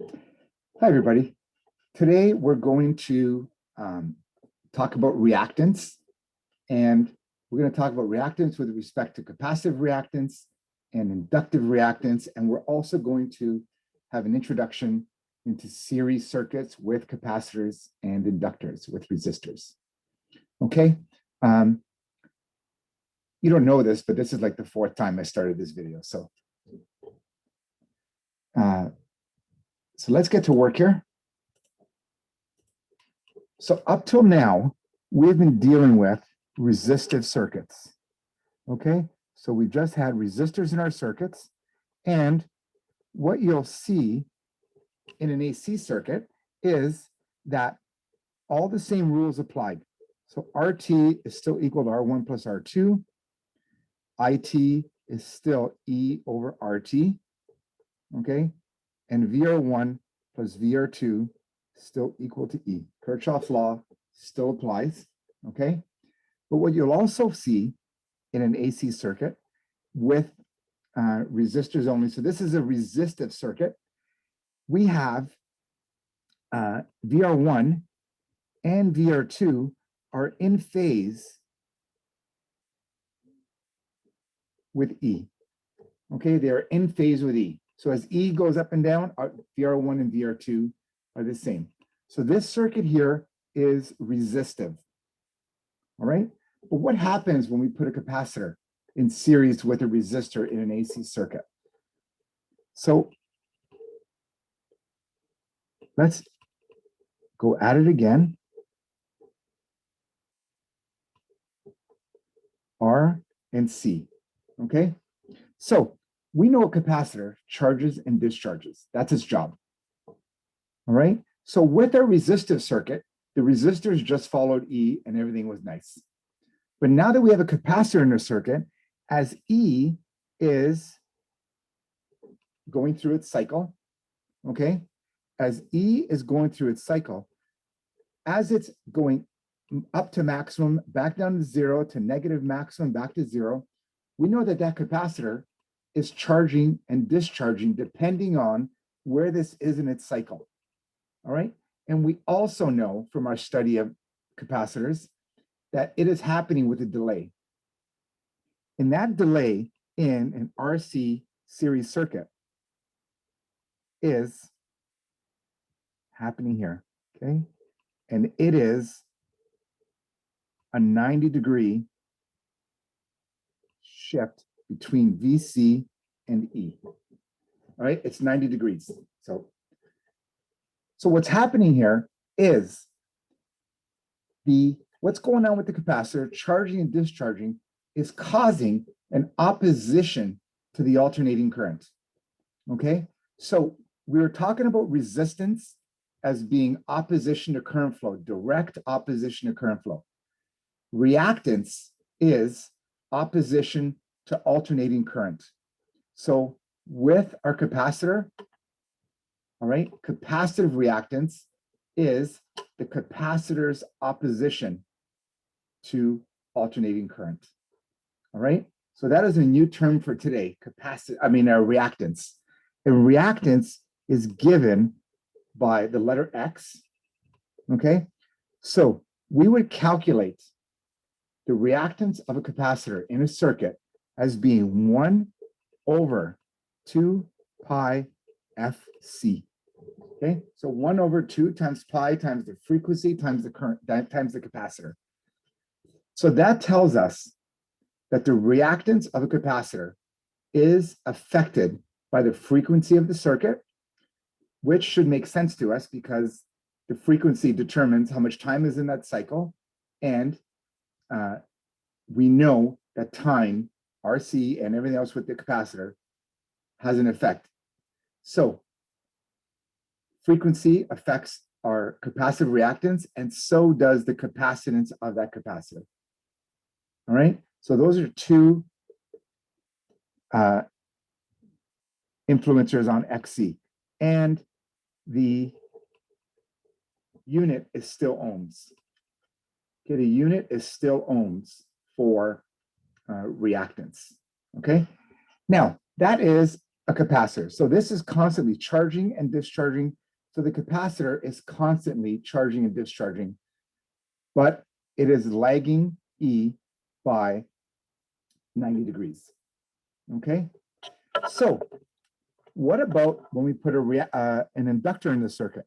Hi, everybody. Today, we're going to talk about reactance, and we're going to talk about reactance with respect to capacitive reactance and inductive reactance, and we're also going to have an introduction into series circuits with capacitors and inductors with resistors. Okay. You don't know this, but this is like the fourth time I started this video. So let's get to work here. So up till now, we've been dealing with resistive circuits. Okay, so we've just had resistors in our circuits, and what you'll see in an AC circuit is that all the same rules applied. So RT is still equal to R1 plus R2. IT is still E over RT, okay? And VR1 plus VR2 still equal to E. Kirchhoff's law still applies, okay? But what you'll also see in an AC circuit with resistors only, so this is a resistive circuit, we have VR1 and VR2 are in phase with E. Okay, they are in phase with E. So as E goes up and down, VR1 and VR2 are the same. So this circuit here is resistive. All right, but what happens when we put a capacitor in series with a resistor in an AC circuit? So let's go at it again. R and C, okay? So we know a capacitor charges and discharges. That's its job, all right? So with our resistive circuit, the resistors just followed E and everything was nice. But now that we have a capacitor in our circuit, as E is going through its cycle, okay? As E is going through its cycle, as it's going up to maximum, back down to zero, to negative maximum, back to zero, we know that that capacitor is charging and discharging depending on where this is in its cycle, all right? And we also know from our study of capacitors that it is happening with a delay. And that delay in an RC series circuit is happening here, okay? And it is a 90-degree shift between VC and E. All right, it's 90 degrees. So what's happening here is what's going on with the capacitor, charging and discharging, is causing an opposition to the alternating current. Okay, so we were talking about resistance as being opposition to current flow, direct opposition to current flow. Reactance is opposition to alternating current. So with our capacitor, all right, capacitive reactance is the capacitor's opposition to alternating current. All right, so that is a new term for today, reactance. And reactance is given by the letter X, okay? So we would calculate the reactance of a capacitor in a circuit as being 1 over 2 pi FC. Okay, so 1 over 2 times pi times the frequency times the current times the capacitor. So that tells us that the reactance of a capacitor is affected by the frequency of the circuit, which should make sense to us because the frequency determines how much time is in that cycle, and we know that time, RC, and everything else with the capacitor has an effect. So frequency affects our capacitive reactance, and so does the capacitance of that capacitor. All right, so those are two influencers on XC, and the unit is still ohms. Okay, the unit is still ohms for reactance. Okay, now that is a capacitor. So this is constantly charging and discharging. So the capacitor is constantly charging and discharging, but it is lagging E by 90 degrees. Okay, so what about when we put an inductor in the circuit?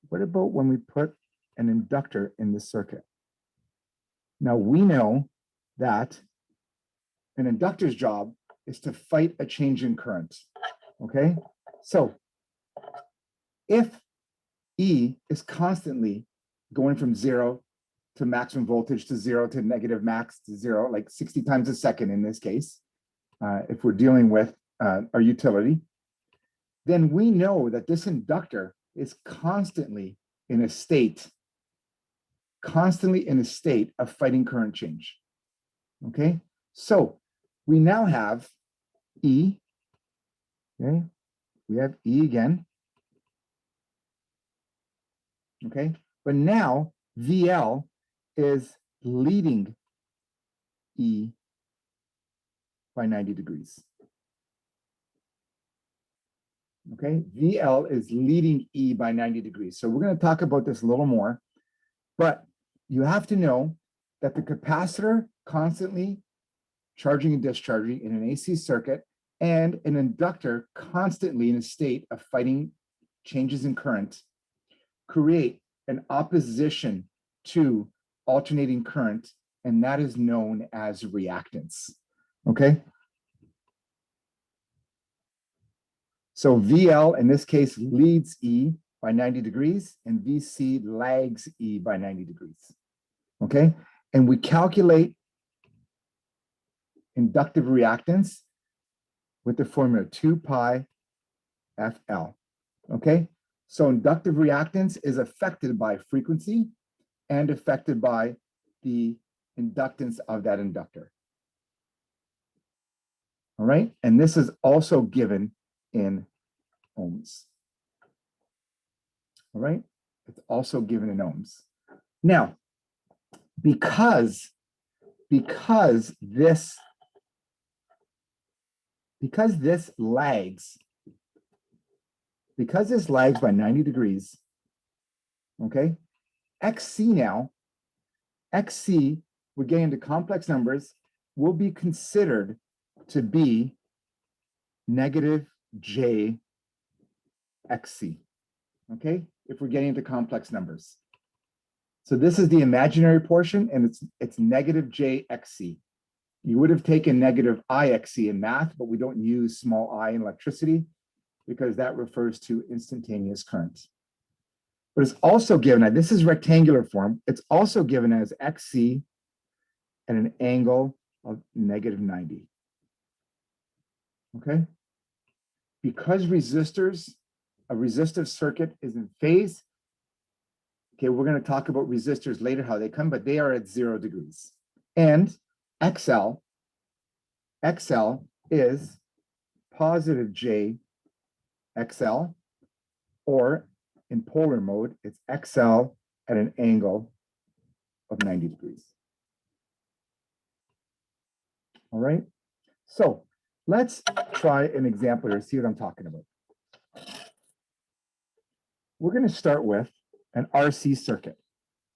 What about when we put an inductor in the circuit? Now we know that an inductor's job is to fight a change in current. Okay, so if E is constantly going from 0 to maximum voltage to 0 to negative max to 0, like 60 times a second in this case, if we're dealing with our utility, then we know that this inductor is constantly in a state of fighting current change. Okay, so we now have E. Okay, we have E again. Okay, but now VL is leading E by 90 degrees. Okay, VL is leading E by 90 degrees. So we're going to talk about this a little more, but you have to know that the capacitor constantly charging and discharging in an AC circuit and an inductor constantly in a state of fighting changes in current create an opposition to alternating current, and that is known as reactance. Okay? So VL in this case leads E by 90 degrees and VC lags E by 90 degrees. Okay? And we calculate inductive reactance with the formula 2 pi FL. Okay? So inductive reactance is affected by frequency and affected by the inductance of that inductor. All right? And this is also given in ohms. All right? It's also given in ohms. Now, because this lags by 90 degrees, okay, XC, we're getting into complex numbers, will be considered to be negative J XC, okay, if we're getting into complex numbers. So this is the imaginary portion, and it's negative J XC. You would have taken negative IXC in math, but we don't use small I in electricity because that refers to instantaneous current. But it's also given, this is rectangular form, it's also given as XC at an angle of negative 90. Okay? Because a resistive circuit is in phase, okay, we're going to talk about resistors later, how they come, but they are at 0 degrees. And XL is positive J XL, or in polar mode, it's XL at an angle of 90 degrees. All right, so let's try an example here, see what I'm talking about. We're going to start with an RC circuit.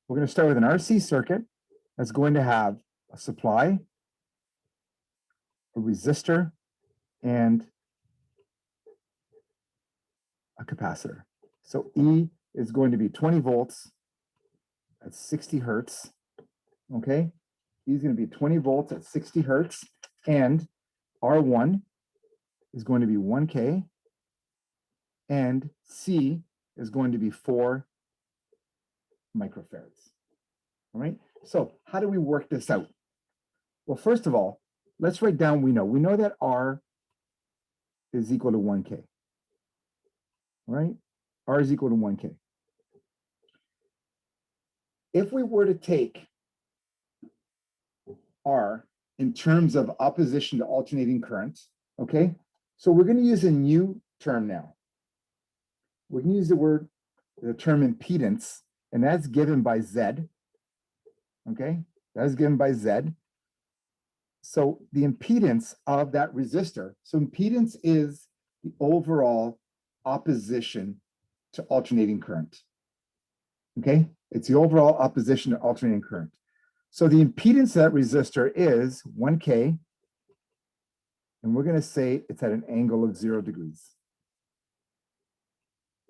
We're going to start with an RC circuit that's going to have a supply, a resistor, and a capacitor. So E is going to be 20 volts at 60 hertz. Okay, E is going to be 20 volts at 60 hertz, and R1 is going to be 1K, and C is going to be 4 microfarads. All right, so how do we work this out? Well, first of all, let's write down, we know that R is equal to 1K. All right, R is equal to 1K. If we were to take R in terms of opposition to alternating current, okay, so we're going to use a new term now. We're going to use the term impedance, and that's given by Z. Okay, that is given by Z. So the impedance of that resistor, so impedance is the overall opposition to alternating current. Okay, it's the overall opposition to alternating current. So the impedance of that resistor is 1K, and we're going to say it's at an angle of 0 degrees.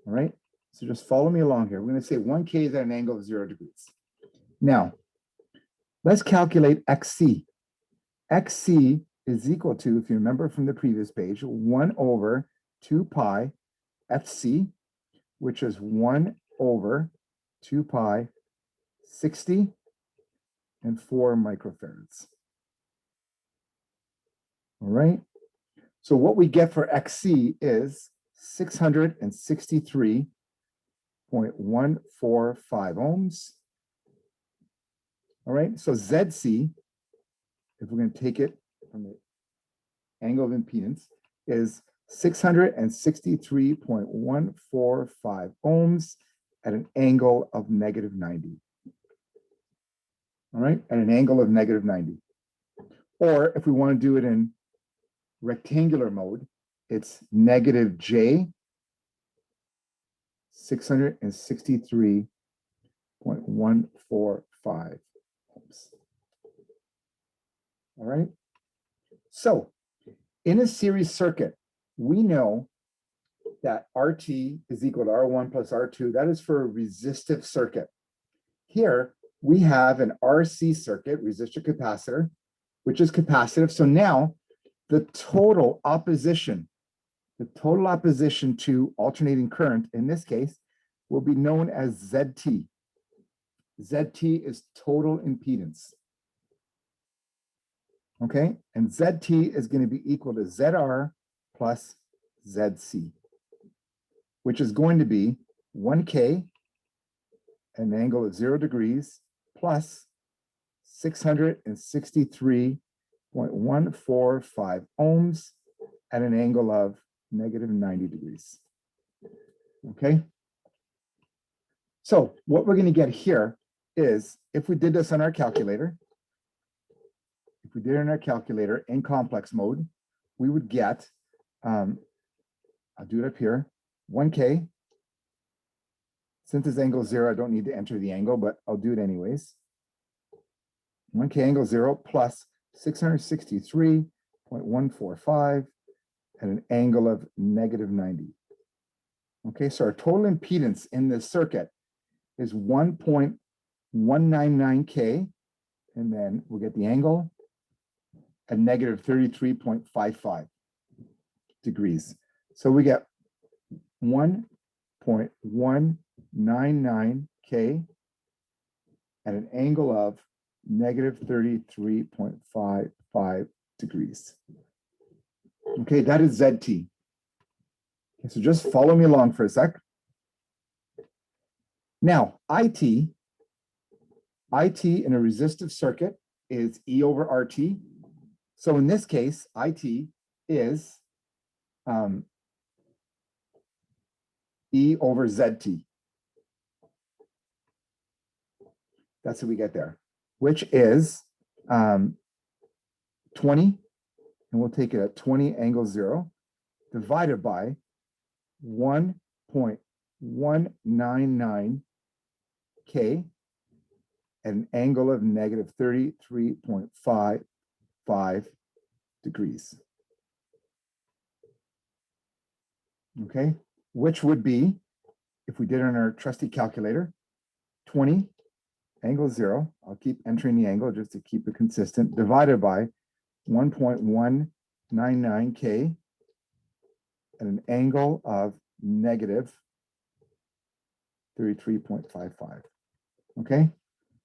All right, so just follow me along here. We're going to say 1K is at an angle of 0 degrees. Now, let's calculate XC. XC is equal to, if you remember from the previous page, 1 over 2 pi FC, which is 1 over 2 pi 60 and 4 microfarads. All right. So what we get for XC is 663.145 ohms. All right. So ZC, if we're going to take it from the angle of impedance, is 663.145 ohms at an angle of -90. All right, at an angle of -90. Or if we want to do it in rectangular mode, it's -J 663.145 ohms. All right. So in a series circuit, we know that RT is equal to R1 plus R2. That is for a resistive circuit. Here, we have an RC circuit, resistor capacitor, which is capacitive. So now the total opposition to alternating current, in this case, will be known as ZT. ZT is total impedance. Okay, and ZT is going to be equal to ZR plus ZC, which is going to be 1K at an angle of 0 degrees plus 663.145 ohms at an angle of -90 degrees. Okay. So what we're going to get here is, if we did this on our calculator, in complex mode, we would get, I'll do it up here, 1K. Since this angle is 0, I don't need to enter the angle, but I'll do it anyways. 1K angle 0 plus 663.145 at an angle of -90. Okay, so our total impedance in this circuit is 1.199K, and then we'll get the angle at -33.55 degrees. So we get 1.199K at an angle of -33.55 degrees. Okay, that is ZT. Okay, so just follow me along for a sec. Now, IT in a resistive circuit is E over RT. So in this case, IT is E over ZT. That's what we get there, which is 20, and we'll take it at 20 angle 0, divided by 1.199K at an angle of -33.55 degrees. Okay, which would be, if we did it on our trusty calculator, 20 angle 0, I'll keep entering the angle just to keep it consistent, divided by 1.199K at an angle of -33.55. Okay,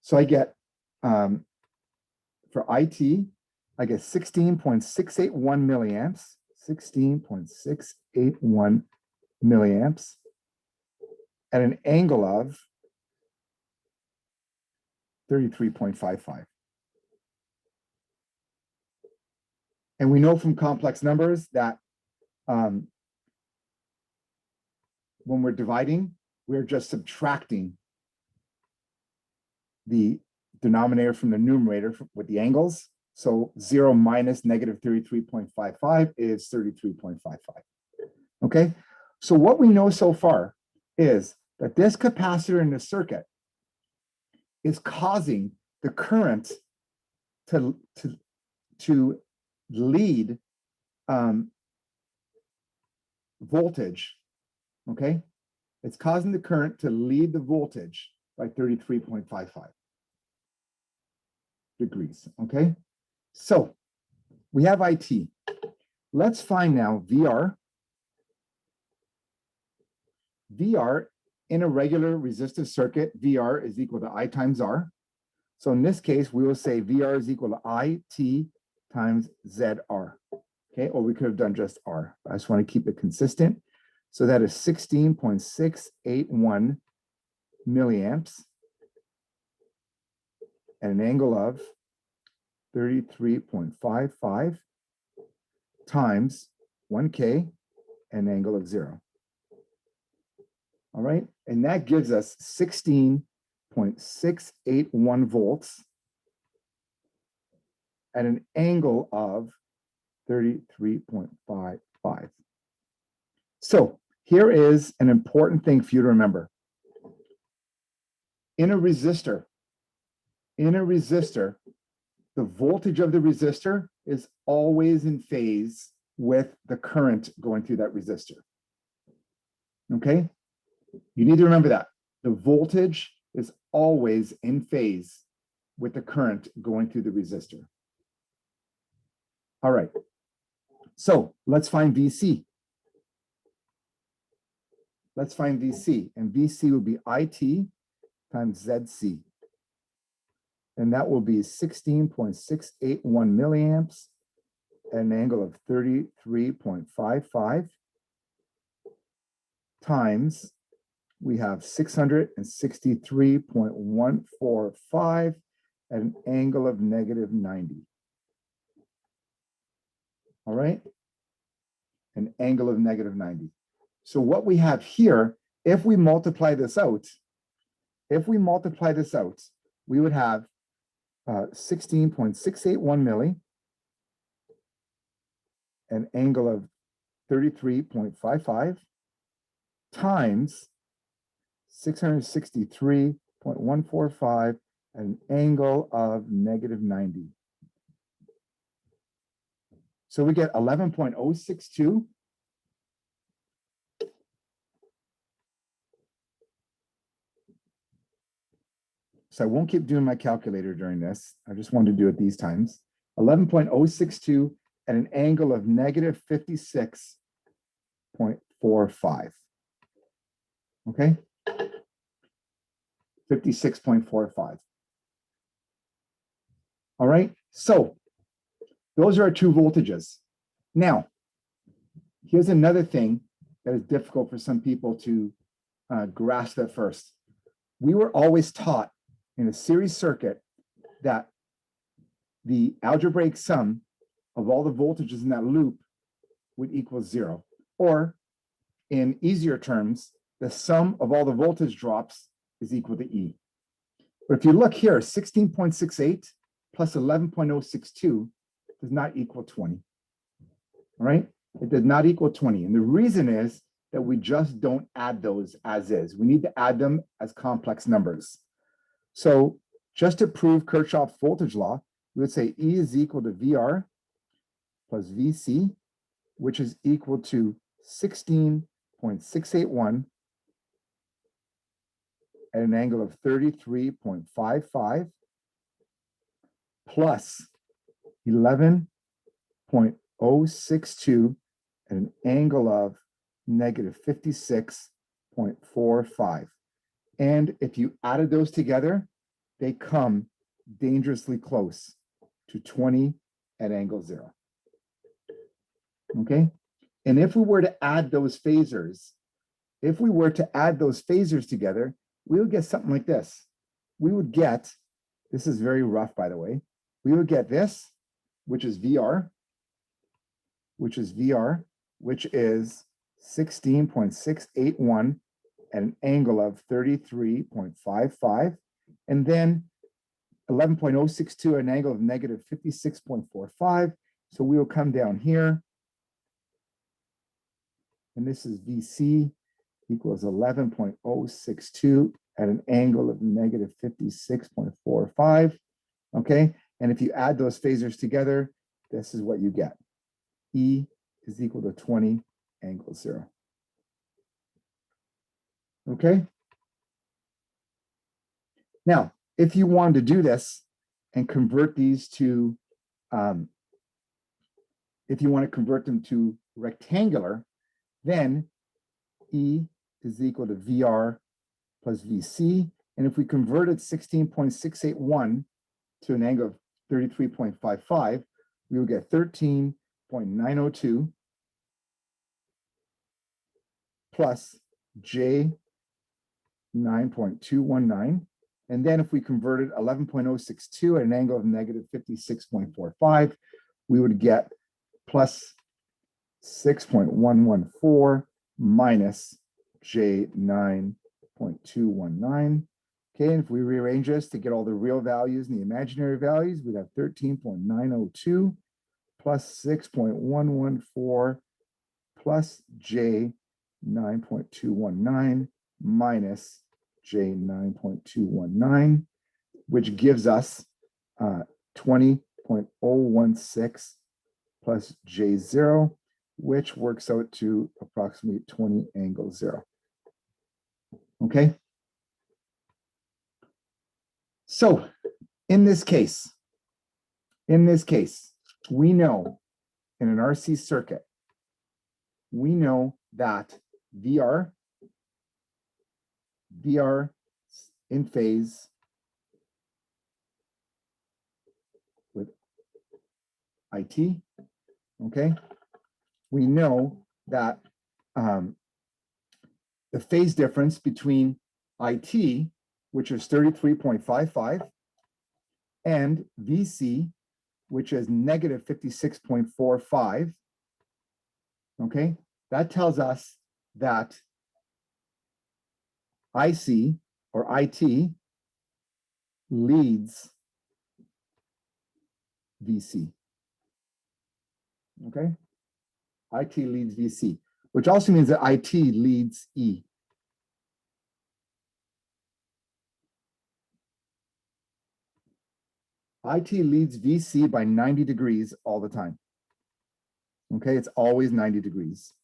so I get, for IT, I get 16.681 milliamps, 16.681 milliamps at an angle of 33.55. And we know from complex numbers that when we're dividing, we're just subtracting the denominator from the numerator with the angles. So 0 minus negative 33.55 is 33.55. Okay, so what we know so far is that this capacitor in the circuit is causing the current to lead voltage, okay? It's causing the current to lead the voltage by 33.55 degrees, okay? So we have IT. Let's find now VR. VR in a regular resistive circuit, VR is equal to I times R. So in this case, we will say VR is equal to IT times ZR. Okay, or we could have done just R. I just want to keep it consistent. So that is 16.681 milliamps at an angle of 33.55 times 1K and an angle of 0. All right, and that gives us 16.681 volts at an angle of 33.55. So here is an important thing for you to remember. In a resistor, the voltage of the resistor is always in phase with the current going through that resistor. Okay? You need to remember that. The voltage is always in phase with the current going through the resistor. All right. So let's find VC. Let's find VC. And VC will be IT times ZC. And that will be 16.681 milliamps at an angle of 33.55 times, we have 663.145 at an angle of negative 90. All right? An angle of negative 90. So what we have here, if we multiply this out, we would have 16.681 milli, an angle of 33.55 times 663.145 at an angle of negative 90. So we get 11.062. So I won't keep doing my calculator during this. I just wanted to do it these times. 11.062 at an angle of negative 56.45. Okay? 56.45. All right? So those are our two voltages. Now, here's another thing that is difficult for some people to grasp at first. We were always taught in a series circuit that the algebraic sum of all the voltages in that loop would equal 0. Or in easier terms, the sum of all the voltage drops is equal to E. But if you look here, 16.68 plus 11.062 does not equal 20. All right? It does not equal 20. And the reason is that we just don't add those as is. We need to add them as complex numbers. So just to prove Kirchhoff's voltage law, we would say E is equal to VR plus VC, which is equal to 16.681 at an angle of 33.55 plus 11.062 at an angle of negative 56.45. And if you added those together, they come dangerously close to 20 at angle 0. Okay? And if we were to add those phasors, together, we would get something like this. We would get, this is very rough, by the way, we would get this, which is VR, which is 16.681 at an angle of 33.55. And then 11.062 at an angle of negative 56.45. So we will come down here. And this is VC equals 11.062 at an angle of negative 56.45. Okay. And if you add those phasors together, this is what you get. E is equal to 20 angle 0. Okay. Now, if you wanted to do this and convert these to, if you want to convert them to rectangular, then E is equal to VR plus VC. And if we converted 16.681 to an angle of 33.55, we will get 13.902 plus J 9.219. And then if we converted 11.062 at an angle of negative 56.45, we would get plus 6.114 minus J 9.219. Okay, and if we rearrange this to get all the real values and the imaginary values, we'd have 13.902 plus 6.114 plus J 9.219 minus J 9.219, which gives us 20.016 plus J 0, which works out to approximately 20 angle 0. Okay. So in this case, we know in an RC circuit, we know that VR in phase with IT, okay? We know that the phase difference between IT, which is 33.55, and VC, which is negative 56.45, okay? That tells us that IC or IT leads VC, okay? IT leads VC, which also means that IT leads E. IT leads VC by 90 degrees all the time. Okay, it's always 90 degrees.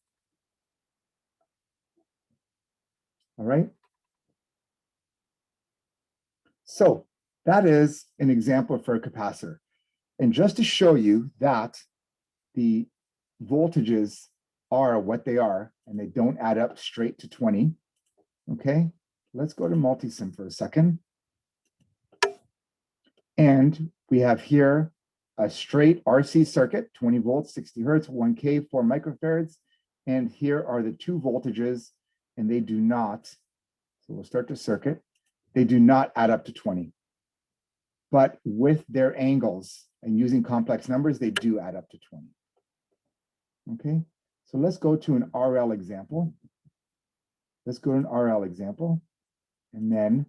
All right. So that is an example for a capacitor. And just to show you that the voltages are what they are and they don't add up straight to 20. Okay, let's go to multisim for a second. And we have here a straight RC circuit, 20 volts, 60 hertz, 1K, 4 microfarads. And here are the two voltages, and they do not, so we'll start the circuit, they do not add up to 20. But with their angles and using complex numbers, they do add up to 20. Okay, so let's go to an RL example. Let's go to an RL example, and then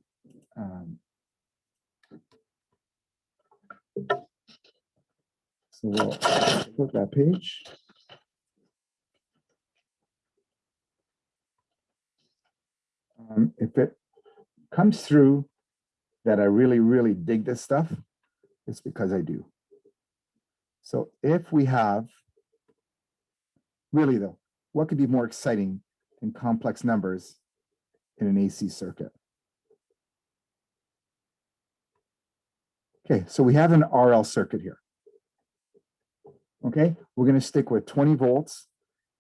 so we'll flip that page. If it comes through that I really, really dig this stuff, it's because I do. So if we have, really though, what could be more exciting than complex numbers in an AC circuit? Okay, so we have an RL circuit here. Okay, we're going to stick with 20 volts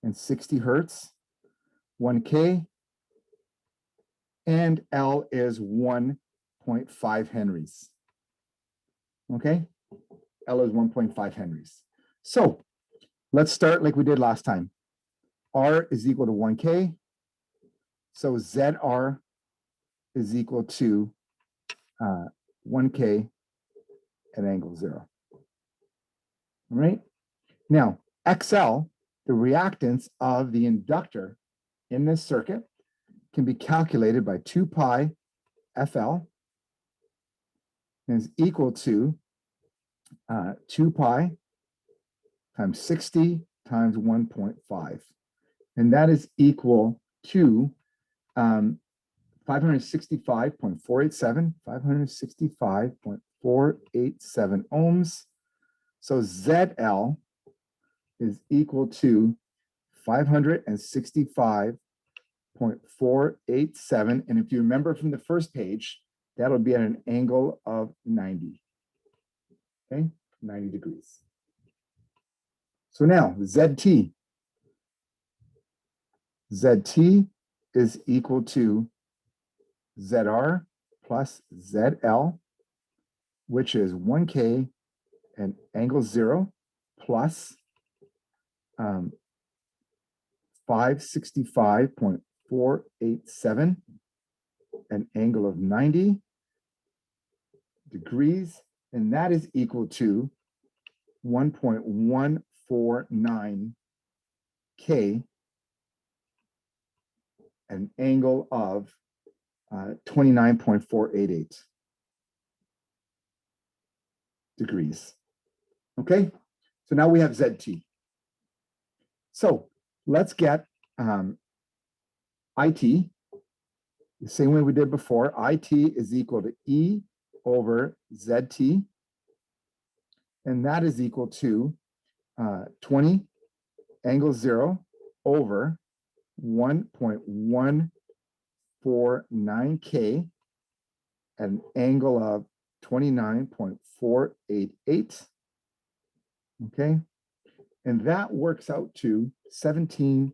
and 60 hertz, 1K, and L is 1.5 henries. Okay, L is 1.5 henries. So let's start like we did last time. R is equal to 1K. So ZR is equal to 1K at angle 0. All right. Now, XL, the reactance of the inductor in this circuit, can be calculated by 2 pi FL. is equal to 2 pi times 60 times 1.5. And that is equal to 565.487, 565.487 ohms. So ZL is equal to 565.487. And if you remember from the first page, that'll be at an angle of 90. Okay, 90 degrees. So now ZT. ZT is equal to ZR plus ZL, which is 1K and angle 0 plus 565.487, an angle of 90 degrees, and that is equal to 1.149 K, an angle of 29.488 degrees. Okay, so now we have ZT. So let's get IT, the same way we did before. IT is equal to E over ZT, and that is equal to 20 angle 0 over 1.149K at an angle of 29.488. Okay, and that works out to 17.409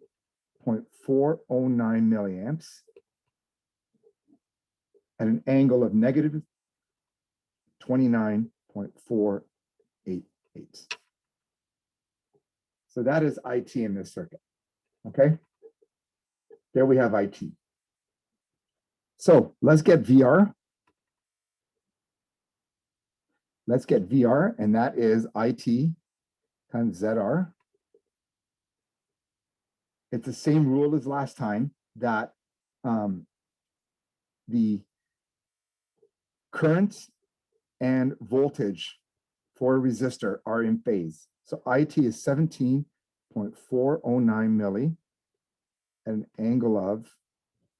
milliamps at an angle of negative 29.488. So that is IT in this circuit. Okay, there we have IT. So let's get VR. Let's get VR, and that is IT times ZR. It's the same rule as last time, that the current and voltage for a resistor are in phase. So IT is 17.409 milli at an angle of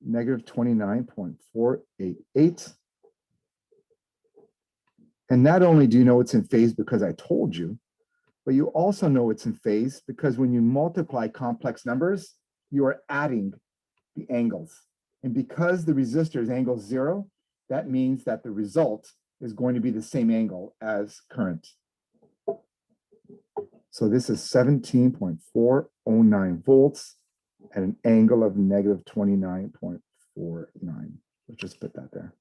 negative 29.488. And not only do you know it's in phase because I told you, but you also know it's in phase because when you multiply complex numbers, you are adding the angles. And because the resistor is angle 0, that means that the result is going to be the same angle as current. So this is 17.409 volts at an angle of negative 29.49. Let's just put that there.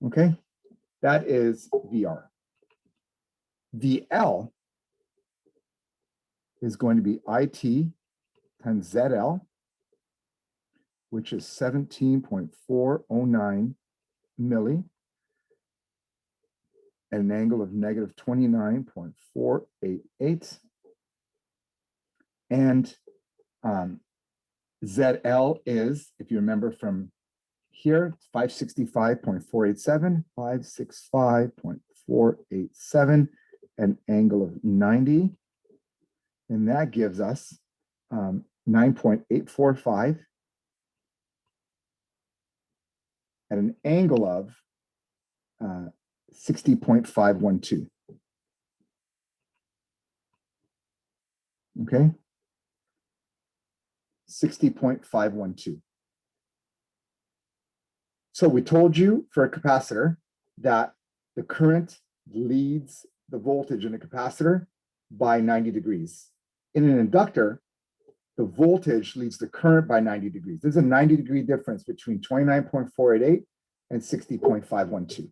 Okay, that is VR. VL is going to be IT times ZL, which is 17.409 milli at an angle of negative 29.488. And ZL is, if you remember from here, 565.487, 565.487, an angle of 90. And that gives us 9.845 at an angle of 60.512. Okay, 60.512. So we told you for a capacitor that the current leads the voltage in a capacitor by 90 degrees. In an inductor, the voltage leads the current by 90 degrees. There's a 90-degree difference between 29.488 and 60.512.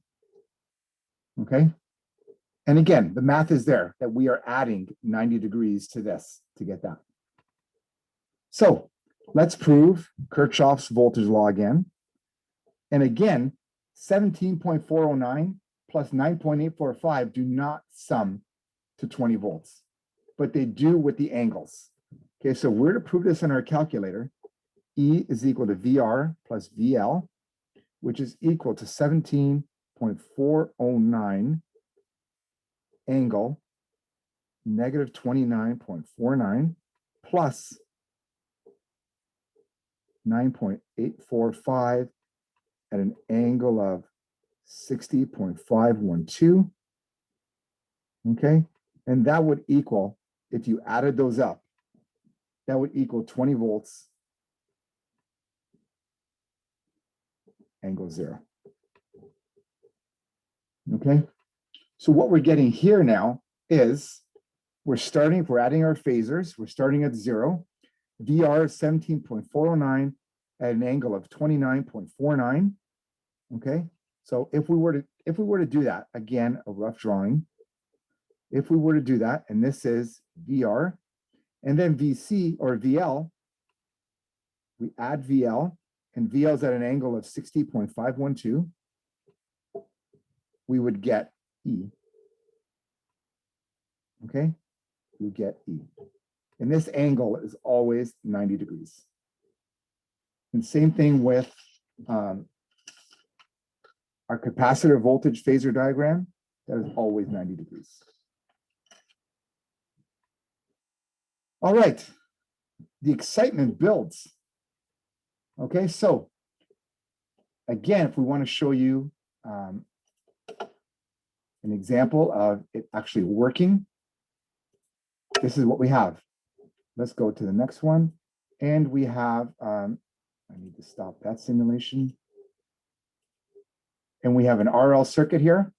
Okay? And again, the math is there that we are adding 90 degrees to this to get that. So let's prove Kirchhoff's voltage law again. And again, 17.409 plus 9.845 do not sum to 20 volts, but they do with the angles. Okay, so we're to prove this in our calculator. E is equal to VR plus VL, which is equal to 17.409 29.409 angle negative 29.49 plus 9.845 at an angle of 60.512. Okay, and that would equal, if you added those up, that would equal 20 volts, angle 0. Okay, so what we're getting here now is we're adding our phasors, we're starting at 0. VR is 17.409 at an angle of 29.49. Okay, so if we were to do that, again, a rough drawing, if we were to do that, and this is VR, and then VC or VL, we add VL, and VL is at an angle of 60.512, we would get E. Okay, we would get E. And this angle is always 90 degrees. And same thing with our capacitor voltage phasor diagram, that is always 90 degrees. All right, the excitement builds. Okay, so again, if we want to show you an example of it actually working, this is what we have. Let's go to the next one. And we have, I need to stop that simulation. And we have an RL circuit here,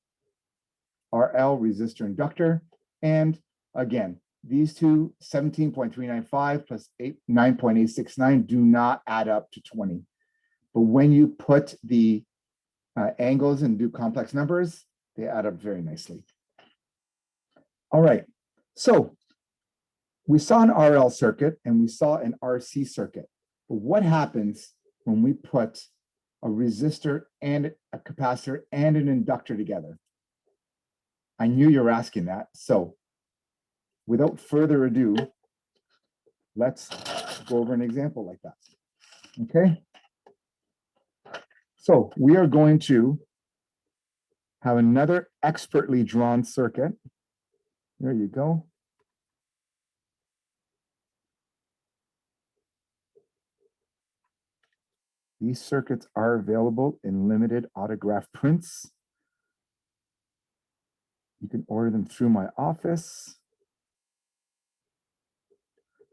RL resistor inductor. And again, these two, 17.395 plus 9.869 do not add up to 20. But when you put the angles and do complex numbers, they add up very nicely. All right, so we saw an RL circuit and we saw an RC circuit. But what happens when we put a resistor and a capacitor and an inductor together? I knew you were asking that. So without further ado, let's go over an example like that. Okay. So we are going to have another expertly drawn circuit. There you go. These circuits are available in limited autograph prints. You can order them through my office.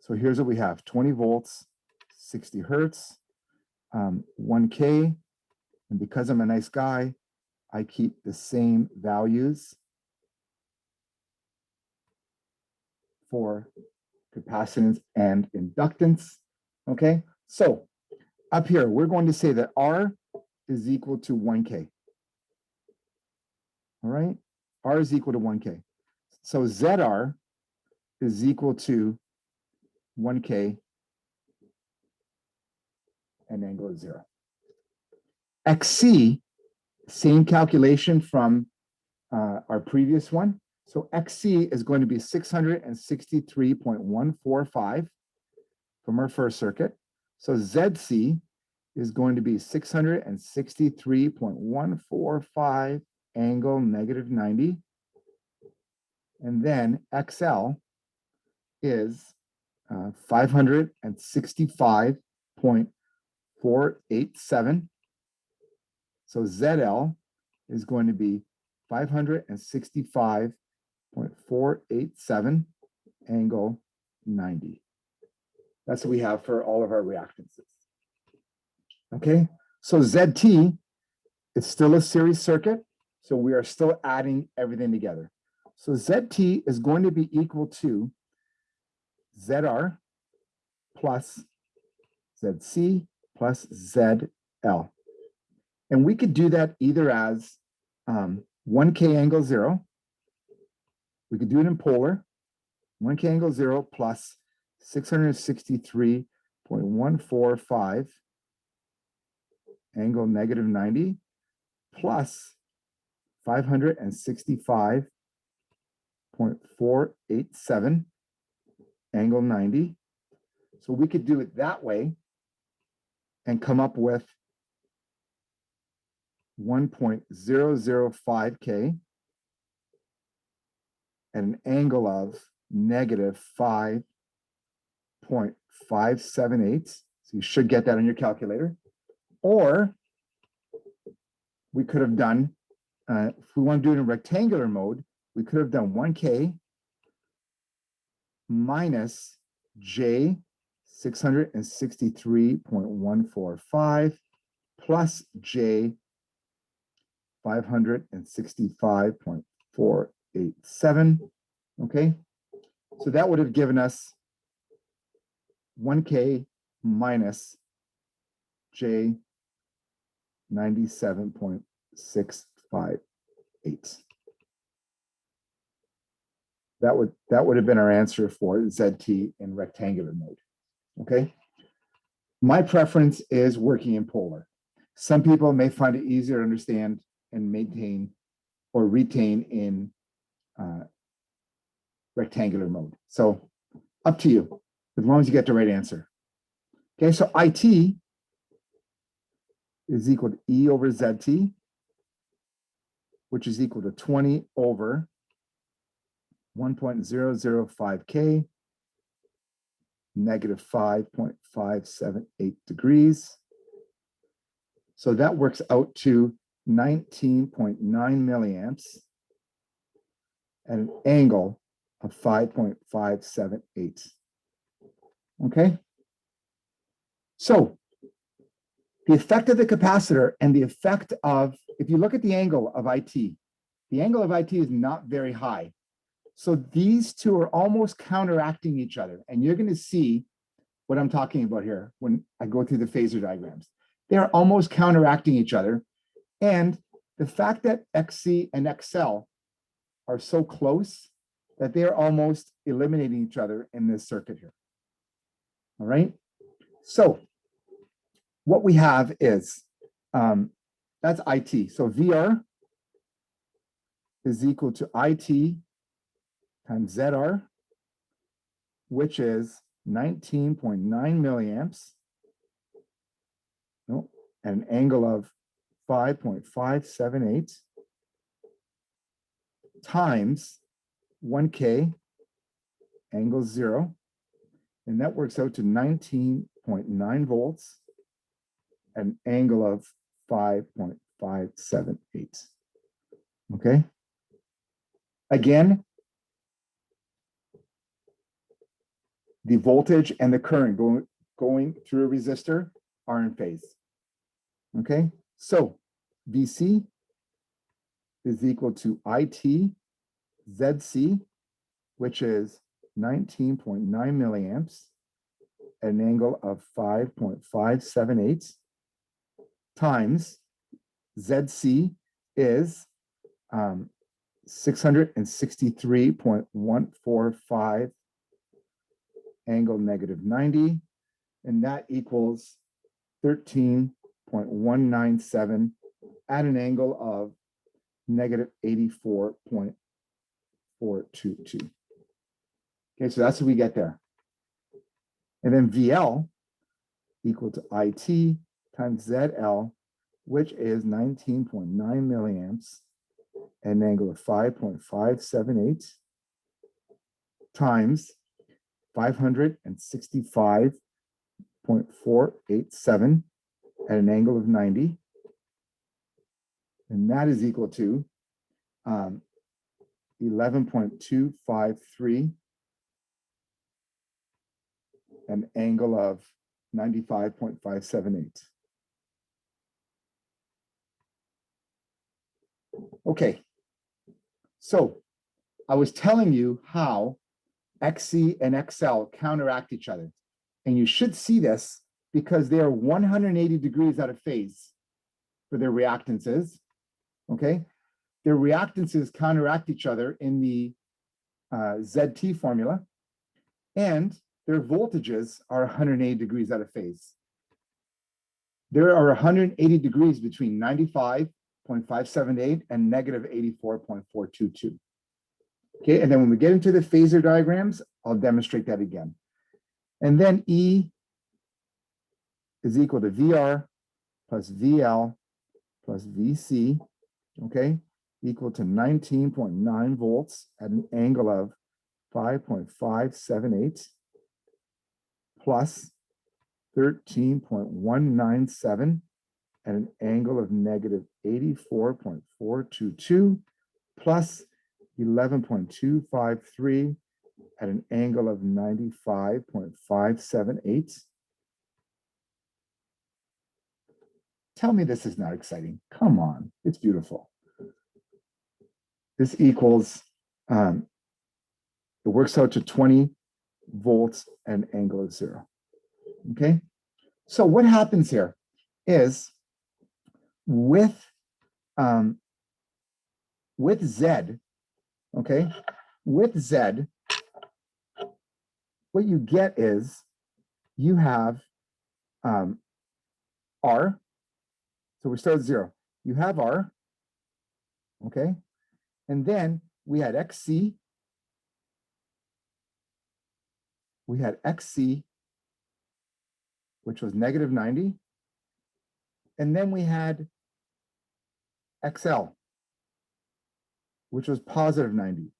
So here's what we have: 20 volts, 60 hertz, 1K. And because I'm a nice guy, I keep the same values for capacitance and inductance. Okay, so up here, we're going to say that R is equal to 1K. All right, R is equal to 1K. So ZR is equal to 1K and angle is 0. XC, same calculation from our previous one. So XC is going to be 663.145 from our first circuit. So ZC is going to be 663.145 angle negative 90. And then XL is 565.487. So ZL is going to be 565.487 angle 90. That's what we have for all of our reactances. Okay, so ZT is still a series circuit, so we are still adding everything together. So ZT is going to be equal to ZR plus ZC plus ZL. And we could do that either as 1K angle 0. We could do it in polar. 1K angle 0 plus 663.145 angle negative 90 plus 565.487 angle 90. So we could do it that way and come up with 1.005K at an angle of negative 5.578. So you should get that on your calculator. Or we could have done, if we want to do it in rectangular mode, we could have done 1K minus J 663.145 plus J 565.487. Okay, so that would have given us 1K minus J 97.658. That would have been our answer for ZT in rectangular mode. Okay. My preference is working in polar. Some people may find it easier to understand and maintain or retain in rectangular mode. So up to you, as long as you get the right answer. Okay, so IT is equal to E over ZT, which is equal to 20 over 1.005K negative 5.578 degrees. So that works out to 19.9 milliamps at an angle of 5.578. Okay? So the effect of the capacitor and the effect of, if you look at the angle of IT, the angle of IT is not very high. So these two are almost counteracting each other. And you're going to see what I'm talking about here when I go through the phasor diagrams. They're almost counteracting each other. And the fact that XC and XL are so close that they're almost eliminating each other in this circuit here. All right. So what we have is, that's IT. So VR is equal to IT times ZR, which is 19.9 milliamps, at an angle of 5.578 times 1K, angle 0, and that works out to 19.9 volts at an angle of 5.578. Okay? Again, the voltage and the current going through a resistor are in phase. Okay, so VC is equal to IT ZC, which is 19.9 milliamps at an angle of 5.578 times ZC is 663.145 angle negative 90, and that equals 13.197 at an angle of negative 84.422. Okay, so that's what we get there. And then VL equal to IT times ZL, which is 19.9 milliamps at an angle of 5.578 times 565.487 at an angle of 90. And that is equal to 11.253 an angle of 95.578. Okay, so I was telling you how XC and XL counteract each other. And you should see this because they are 180 degrees out of phase for their reactances. Okay, their reactances counteract each other in the ZT formula, and their voltages are 180 degrees out of phase. There are 180 degrees between 95.578 and negative 84.422. Okay, and then when we get into the phasor diagrams, I'll demonstrate that again. And then E is equal to VR plus VL plus VC, okay, equal to 19.9 volts at an angle of 5.578 plus 13.197 at an angle of negative 84.422 plus 11.253 at an angle of 95.578. Tell me this is not exciting. Come on, it's beautiful. This equals, it works out to 20 volts at an angle of 0. Okay, so what happens here is with Z, okay, with Z, what you get is you have R. So we start at 0. You have R, okay, and then we had XC. We had XC, which was negative 90. And then we had XL, which was positive 90.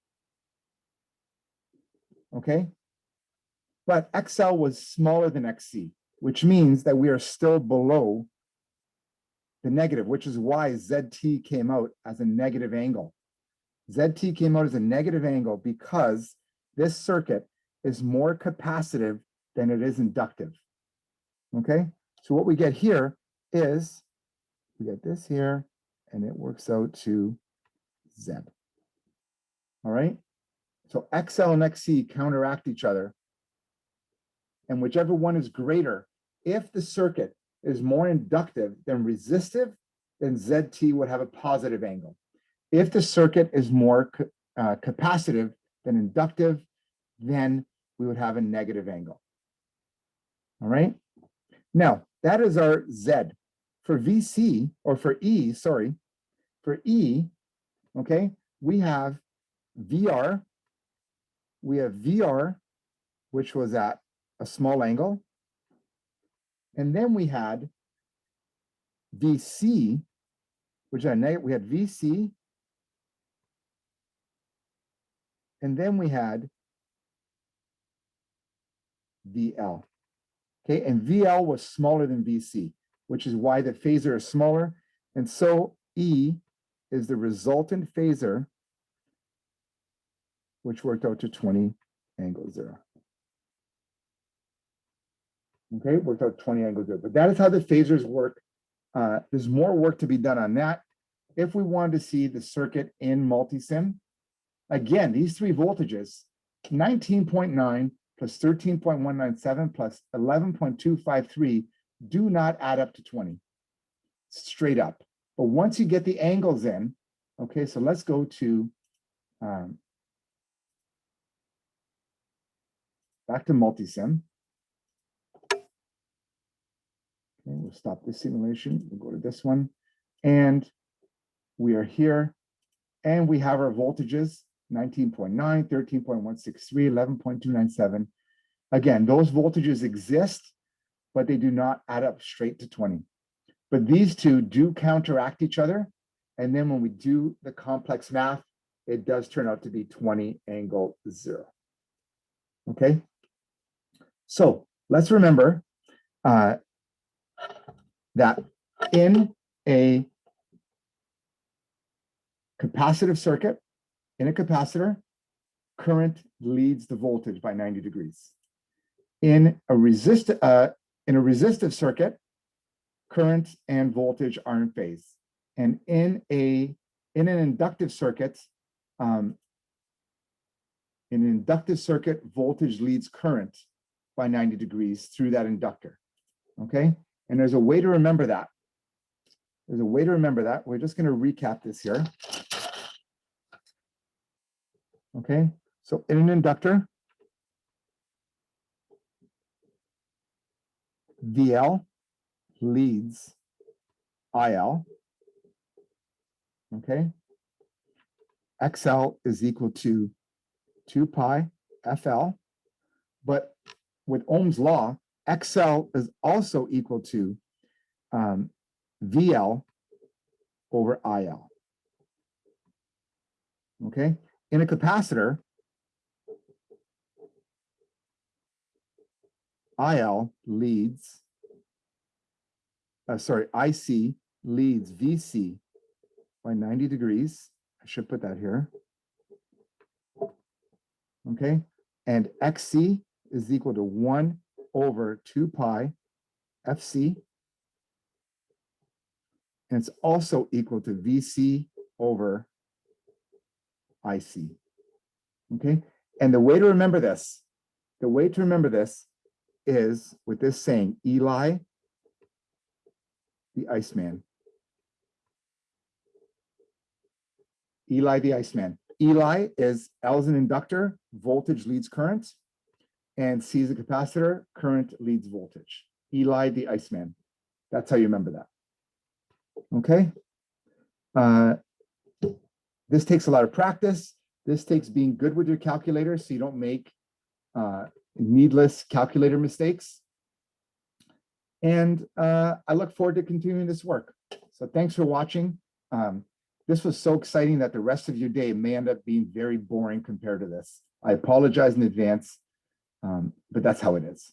Okay? But XL was smaller than XC, which means that we are still below the negative, which is why ZT came out as a negative angle. ZT came out as a negative angle because this circuit is more capacitive than it is inductive. Okay? So what we get here is we get this here, and it works out to Z. All right? So XL and XC counteract each other. And whichever one is greater, if the circuit is more inductive than resistive, then ZT would have a positive angle. If the circuit is more capacitive than inductive, then we would have a negative angle. All right? Now, that is our Z. For VC, or for E, sorry, for E, okay, we have VR, which was at a small angle. And then we had VC, which had negative, we had VC. And then we had VL. Okay, and VL was smaller than VC, which is why the phasor is smaller. And so E is the resultant phasor, which worked out to 20 angle 0. Okay, worked out 20 angle 0. But that is how the phasors work. There's more work to be done on that. If we wanted to see the circuit in multisim, again, these three voltages, 19.9 plus 13.197 plus 11.253 do not add up to 20, straight up. But once you get the angles in, okay, so let's go to, back to multisim. Okay, we'll stop this simulation. We'll go to this one. And we are here. And we have our voltages, 19.9, 13.163, 11.297. Again, those voltages exist, but they do not add up straight to 20. But these two do counteract each other. And then when we do the complex math, it does turn out to be 20 angle 0. Okay? So let's remember that in a capacitive circuit, in a capacitor, current leads the voltage by 90 degrees. In a resistive circuit, current and voltage are in phase. And in an inductive circuit, voltage leads current by 90 degrees through that inductor. Okay? And there's a way to remember that. There's a way to remember that. We're just going to recap this here. Okay, so in an inductor, VL leads IL. Okay, XL is equal to 2 pi FL, but with Ohm's law, XL is also equal to VL over IL. Okay, in a capacitor, IL leads, IC leads VC by 90 degrees. I should put that here. Okay, and XC is equal to 1 over 2 pi FC. And it's also equal to VC over IC. Okay, and the way to remember this, is with this saying, ELI the ICEman. ELI the ICEman. ELI is L is an inductor, voltage leads current, and C is a capacitor, current leads voltage. ELI the ICEman. That's how you remember that. Okay. This takes a lot of practice. This takes being good with your calculator so you don't make needless calculator mistakes. And I look forward to continuing this work. So thanks for watching. This was so exciting that the rest of your day may end up being very boring compared to this. I apologize in advance, but that's how it is.